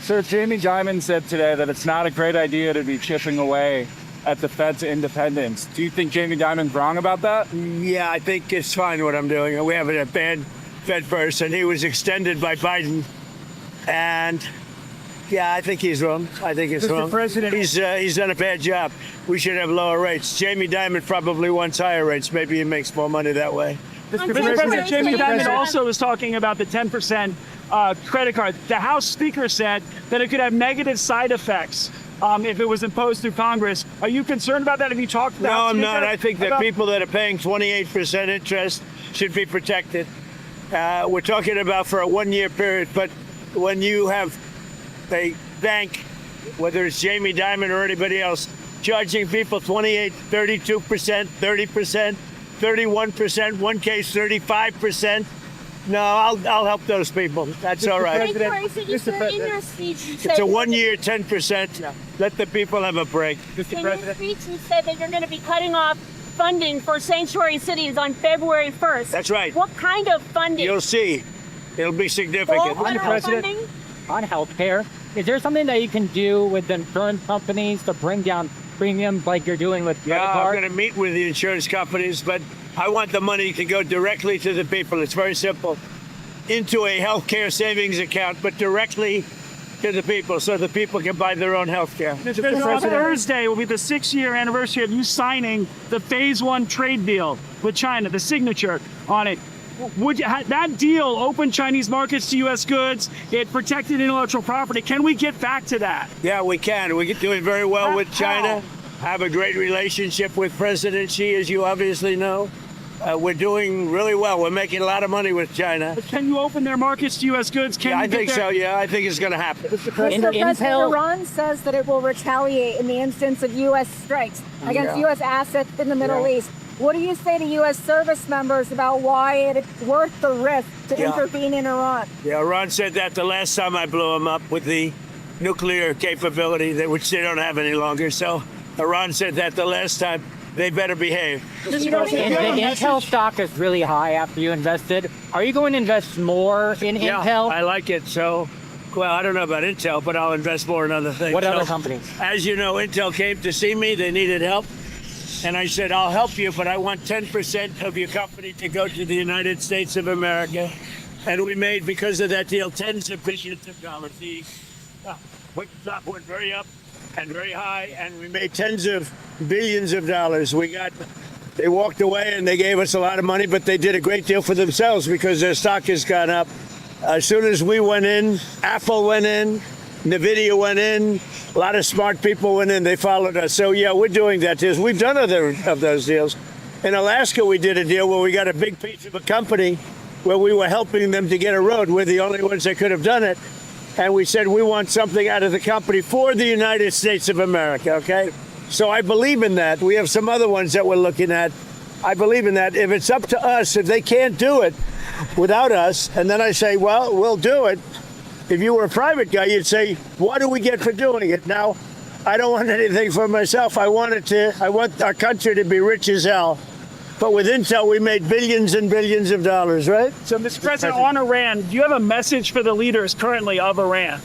So Jamie Dimon said today that it's not a great idea to be chipping away at the Fed's independence. Do you think Jamie Dimon's wrong about that? Yeah, I think it's fine what I'm doing. We have a bad Fed person. He was extended by Biden. And yeah, I think he's wrong. I think it's wrong. President, he's done a bad job. We should have lower rates. Jamie Dimon probably wants higher rates. Maybe he makes more money that way. Mr. President, Jamie Dimon also was talking about the 10% credit card. The House Speaker said that it could have negative side effects if it was imposed through Congress. Are you concerned about that? Have you talked to the House No, I'm Speaker not. I think that about- people that are paying 28% interest should be protected. We're talking about for a one-year period, but when you have a bank, whether it's Jamie Dimon or anybody else, charging people 28, 32%, 30%, 31%, one case 35%. No, I'll help those people. That's all right. It's a 1 year, 10%. Let the people have a break. In your speech, you said that you're going to be cutting off funding for sanctuary cities on February 1st. That's right. What kind of funding? You'll see. It'll be significant. Full President, funding? on healthcare, is there something that you can do with the insurance companies to bring down premiums like you're doing with credit Yeah, I'm cards? going to meet with the insurance companies, but I want the money to go directly to the people. It's very simple. Into a healthcare savings account, but directly to the people so the people can buy their own healthcare. Mr. President, Thursday will be the 6-year anniversary of you signing the Phase 1 trade deal with China, the signature on it. Would that deal open Chinese markets to U.S. goods? It protected intellectual property. Can we get back to that? Yeah, we can. We're doing very well with China. I have a great relationship with President Xi, as you obviously know. We're doing really well. We're making a lot of money with China. But can you open their markets to U.S. goods? Can Yeah, you I get think there? so. Yeah, I think it's going to happen. Mr. President, Iran says that it will retaliate in the instance of U.S. strikes against U.S. assets in the Middle East. What do you say to U.S. service members about why it's worth the risk to intervene in Iran? Yeah, Iran said that the last time I blew them up with the nuclear capability, which they don't have any longer. So Iran said that the last time. They better behave. And the Intel stock is really high after you invested. Are you going to invest more in Intel? I like it. So, well, I don't know about Intel, but I'll invest more in other things. What other companies? As you know, Intel came to see me. They needed help. And I said, I'll help you, but I want 10% of your company to go to the United States of America. And we made, because of that deal, tens of billions of dollars. The stock went very up and very high, and we made tens of billions of dollars. They walked away and they gave us a lot of money, but they did a great deal for themselves because their stock has gone up. As soon as we went in, Apple went in, NVIDIA went in, a lot of smart people went in, they followed us. So yeah, we're doing that. We've done other of those deals. In Alaska, we did a deal where we got a big piece of a company where we were helping them to get a road. We're the only ones that could have done it. And we said, we want something out of the company for the United States of America, okay? So I believe in that. We have some other ones that we're looking at. I believe in that. If it's up to us, if they can't do it without us, and then I say, well, we'll do it. If you were a private guy, you'd say, what do we get for doing it? Now, I don't want anything for myself. I want our country to be rich as hell. But with Intel, we made billions and billions of dollars, right? So, Mr. President, on Iran, do you have a message for the leaders currently of Iran?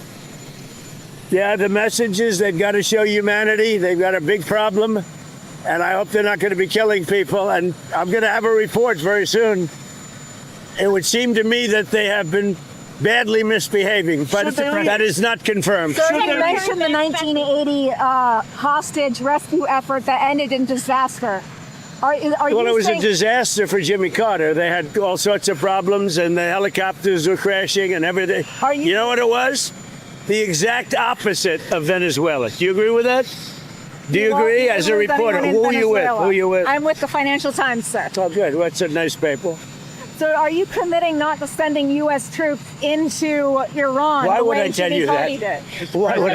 Yeah, the message is they've got to show humanity. They've got a big problem, and I hope they're not going to be killing people. And I'm going to have a report very soon. It would seem to me that they have been badly misbehaving, but that is not confirmed. So you mentioned the 1980 hostage rescue effort that ended in disaster. Well, it was a disaster for Jimmy Carter. They had all sorts of problems, and the helicopters were crashing and everything. You know what it was? The exact opposite of Venezuela. Do you agree with that? Do you agree? As a reporter, who are you with? Who are you with? I'm with the Financial Times, sir. Oh, good. Well, it's a nice paper. So are you committing not to sending U.S. troops into Iran? Why would I tell you that? Why would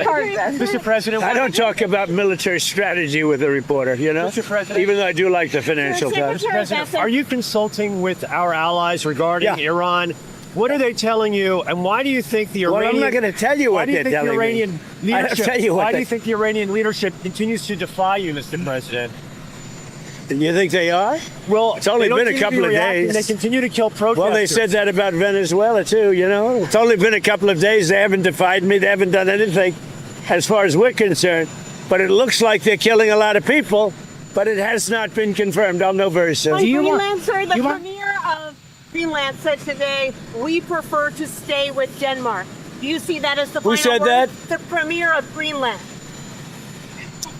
Mr. President, I don't talk about military strategy with a reporter, you know? Mr. President, even though I do like the Financial Times. Are you consulting with our allies regarding Iran? What are they telling you, and why do you think the Iranian... Well, I'm not going to tell you what they're telling me. Why do you think the Iranian leadership continues to defy you, Mr. President? You think they are? Well, It's only they don't been a seem to be couple of reacting. days. They continue to kill protesters. Well, they said that about Venezuela, too, you know? It's only been a couple of days. They haven't defied me. They haven't done anything as far as we're concerned. But it looks like they're killing a lot of people, but it has not been confirmed. I'll know very soon. On Greenland, sir, the premier of Greenland said today, we prefer to stay with Denmark. Do you see that as the Who final said word? that? The premier of Greenland.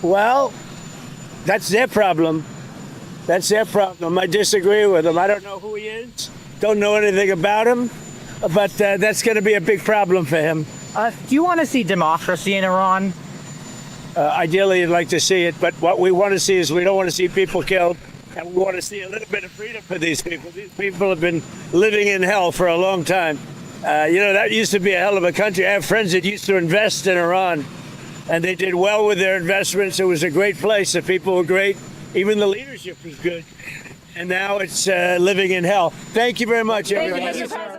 Well, that's their problem. That's their problem. I disagree with him. I don't know who he is. Don't know anything about him. But that's going to be a big problem for him. Do you want to see democracy in Iran? Ideally, you'd like to see it. But what we want to see is we don't want to see people killed. And we want to see a little bit of freedom for these people. These people have been living in hell for a long time. You know, that used to be a hell of a country. I have friends that used to invest in Iran. And they did well with their investments. It was a great place. The people were great. Even the leadership was good. And now it's living in hell. Thank you very much, everybody. Thank you, Mr. President.